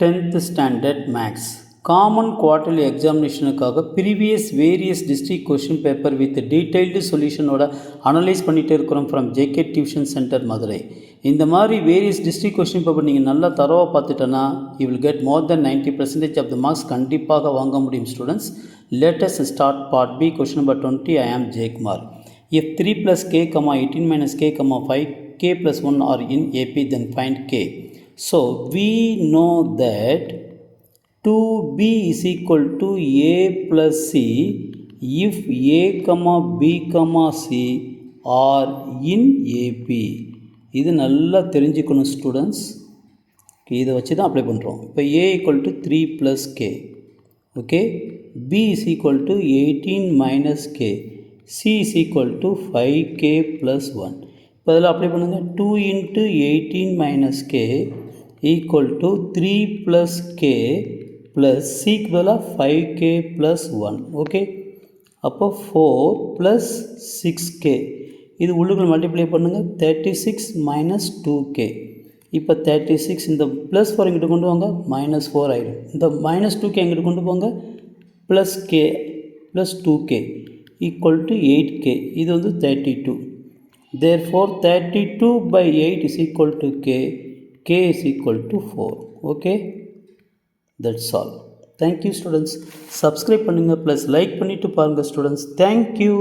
10th standard max common quarterly examinationக்காக previous various district question paper with detailed solution ஓட analyse பண்ணிகிட்டே இருக்கிறோம் from JK Tuition Center Madurai. இந்த மாதிரி various district question paper நீங்கள் நல்லா தரவாக பார்த்துட்டோன்னா you will get more then 90% of the marks கண்டிப்பாக வாங்க முடியும் students. Let's start part B question number 20. I am Jaykumar. If 3 plus k, 18 minus k, 5 k plus 1 are in AP, then find k. So we know that 2b is equal to a plus c if a, b, c are in AP. இது நல்லா தெரிஞ்சுக்கணும் students. இதை வச்சு தான் apply பண்ணுறோம். இப்போ a equal to 3 plus k, okay, b is equal to 18 minus k, c is equal to 5k plus 1. இப்போ அதில் அப்ளை பண்ணுங்கள். 2 into 18 minus k equal to 3 plus k plus c க்கு பதிலாக 5k plus 1. ஓகே, அப்போ 4 plus 6k. இது உள்ளுக்குள்ள multiply பண்ணுங்கள். 36 minus 2k. இப்போ 36 இந்த ப்ளஸ் 4 எங்கிட்ட கொண்டு வாங்க, மைனஸ் 4 ஆகிடும். இந்த மைனஸ் 2k எங்கிட்ட கொண்டு போங்க, plus k plus 2k equal to 8k. இது வந்து 32. Therefore 32 by 8 is equal to k. K is equal to 4. Okay, that's all. Thank you students. Subscribe பண்ணுங்கள் ப்ளஸ் லைக் பண்ணிவிட்டு பாருங்கள் ஸ்டூடெண்ட்ஸ். Thank you.